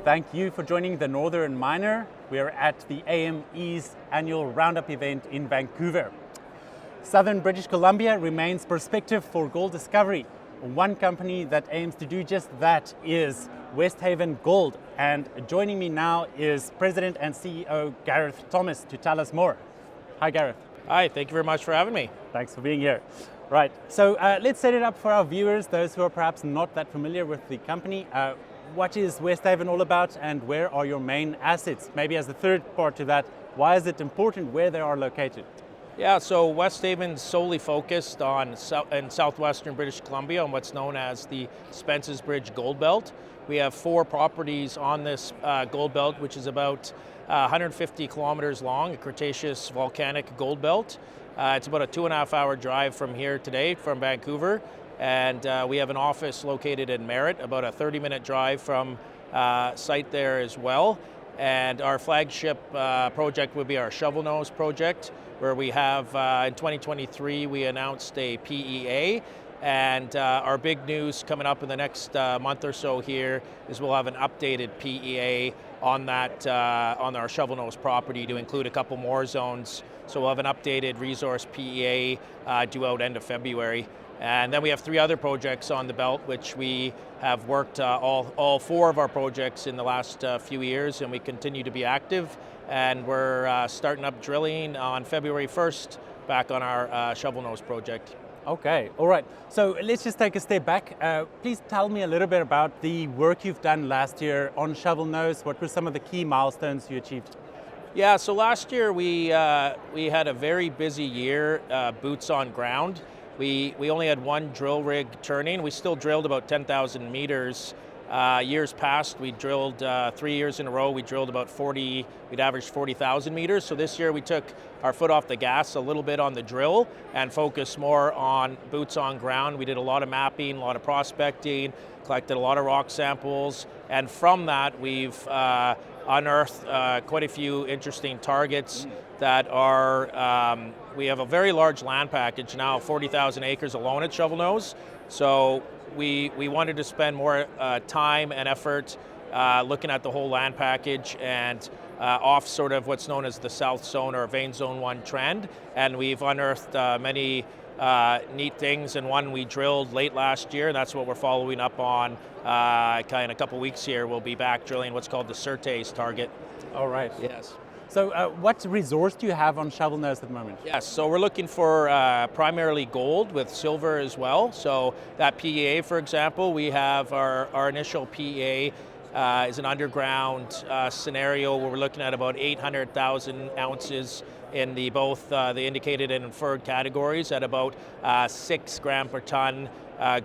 Thank you for joining the Northern Miner. We are at the AME's annual Roundup event in Vancouver. Southern British Columbia remains prospective for gold discovery. One company that aims to do just that is Westhaven Gold. And joining me now is President and CEO Gareth Thomas to tell us more. Hi, Gareth. Hi, thank you very much for having me. Thanks for being here. Right, so let's set it up for our viewers, those who are perhaps not that familiar with the company. What is Westhaven all about and where are your main assets? Maybe as the third part to that, why is it important where they are located? Yeah, so Westhaven's solely focused on in southwestern British Columbia on what's known as the Spences Bridge Gold Belt. We have 4 properties on this gold belt, which is about 150 kilometers long, a Cretaceous volcanic gold belt. It's about a 2.5-hour drive from here today, from Vancouver. And we have an office located in Merritt, about a 30-minute drive from site there as well. And our flagship project would be our Shovelnose project, where we have, in 2023, we announced a PEA. And our big news coming up in the next month or so here is we'll have an updated PEA on that, on our Shovelnose property to include a couple more zones. So we'll have an updated resource PEA due out end of February. And then we have 3 other projects on the belt, which we have worked all 4 of our projects in the last few years, and we continue to be active. And we're starting up drilling on February 1st back on our Shovelnose project. Okay, all right. So let's just take a step back. Please tell me a little bit about the work you've done last year on Shovelnose. What were some of the key milestones you achieved? Yeah, so last year we had a very busy year, boots on ground. We only had 1 drill rig turning. We still drilled about 10,000 meters. Years past, we drilled 3 years in a row. We drilled about 40, we'd averaged 40,000 meters. So this year we took our foot off the gas a little bit on the drill and focused more on boots on ground. We did a lot of mapping, a lot of prospecting, collected a lot of rock samples. And from that, we've unearthed quite a few interesting targets that are, we have a very large land package now, 40,000 acres alone at Shovelnose. So we wanted to spend more time and effort looking at the whole land package and off sort of what's known as the South Zone or Vein Zone 1 trend. And we've unearthed many neat things, and one we drilled late last year, and that's what we're following up on in a couple weeks here. We'll be back drilling what's called the Certes target. All right. Yes. So what resource do you have on Shovelnose at the moment? Yes, so we're looking for primarily gold with silver as well. So that PEA, for example, we have our initial PEA is an underground scenario where we're looking at about 800,000 ounces in both the indicated and inferred categories at about 6 gram per ton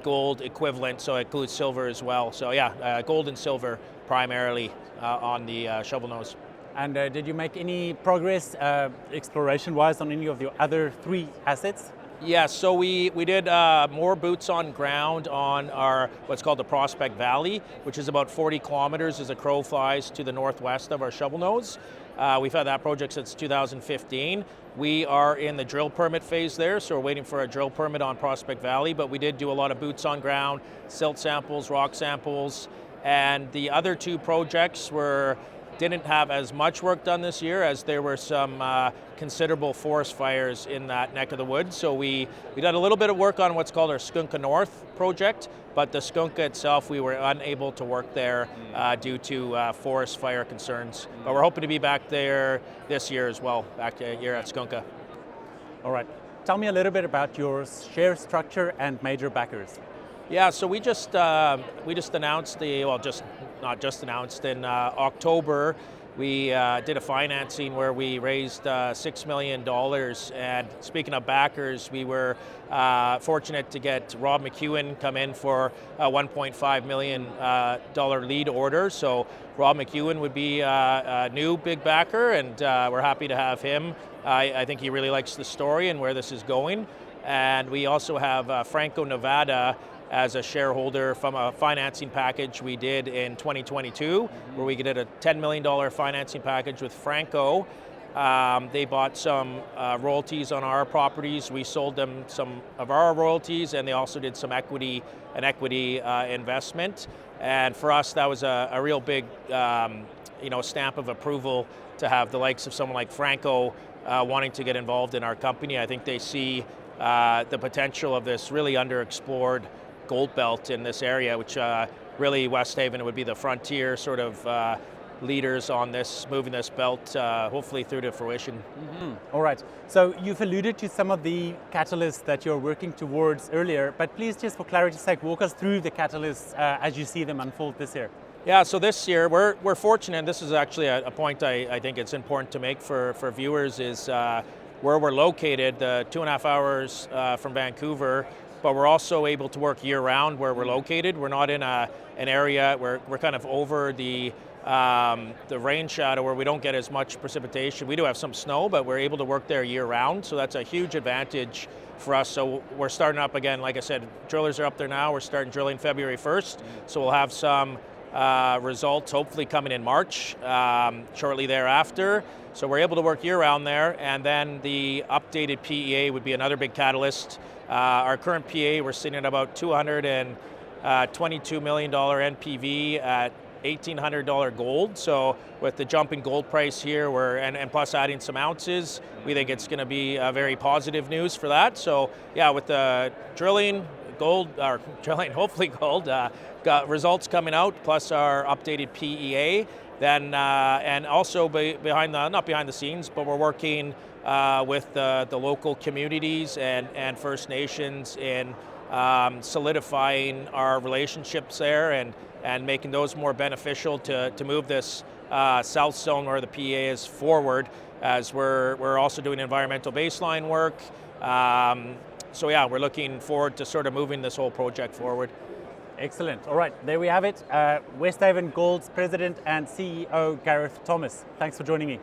gold equivalent, so it includes silver as well. So yeah, gold and silver primarily on the Shovelnose. And did you make any progress exploration-wise on any of your other 3 assets? Yeah, so we did more boots on ground on our what's called the Prospect Valley, which is about 40 kilometers as a crow flies to the northwest of our Shovelnose. We've had that project since 2015. We are in the drill permit phase there, so we're waiting for a drill permit on Prospect Valley, but we did do a lot of boots on ground, silt samples, rock samples, and the other 2 projects didn't have as much work done this year as there were some considerable forest fires in that neck of the woods. So we did a little bit of work on what's called our Skunka North project, but the Skunka itself, we were unable to work there due to forest fire concerns. But we're hoping to be back there this year as well, back here at Skunka. All right. Tell me a little bit about your share structure and major backers. Yeah, so we just announced not just announced in October. We did a financing where we raised $6 million. And speaking of backers, we were fortunate to get Rob McEwen come in for a $1.5 million lead order. So Rob McEwen would be a new big backer, and we're happy to have him. I think he really likes the story and where this is going. And we also have Franco-Nevada as a shareholder from a financing package we did in 2022, where we did a $10 million financing package with Franco. They bought some royalties on our properties. We sold them some of our royalties, and they also did some equity investment. And for us, that was a real big stamp of approval to have the likes of someone like Franco wanting to get involved in our company. I think they see the potential of this really underexplored gold belt in this area, which really Westhaven would be the frontier sort of leaders on this, moving this belt hopefully through to fruition. All right, so you've alluded to some of the catalysts that you're working towards earlier, but please just for clarity's sake, walk us through the catalysts as you see them unfold this year. Yeah, so this year we're fortunate, and this is actually a point I think it's important to make for viewers, is where we're located, the 2.5 hours from Vancouver, but we're also able to work year-round where we're located. We're not in an area where we're kind of over the rain shadow where we don't get as much precipitation. We do have some snow, but we're able to work there year-round, so that's a huge advantage for us. So we're starting up again, like I said, drillers are up there now. We're starting drilling February 1st, so we'll have some results hopefully coming in March, shortly thereafter. So we're able to work year-round there, and then the updated PEA would be another big catalyst. Our current PEA, we're sitting at about $222 million NPV at $1,800 gold. So with the jump in gold price here, and plus adding some ounces, we think it's going to be very positive news for that. So yeah, with the drilling, hopefully gold, got results coming out, plus our updated PEA. Then and also not behind the scenes, but we're working with the local communities and First Nations in solidifying our relationships there and making those more beneficial to move this south zone where the PEA is forward, as we're also doing environmental baseline work. So yeah, we're looking forward to sort of moving this whole project forward. Excellent. All right, there we have it. Westhaven Gold's President and CEO, Gareth Thomas. Thanks for joining me.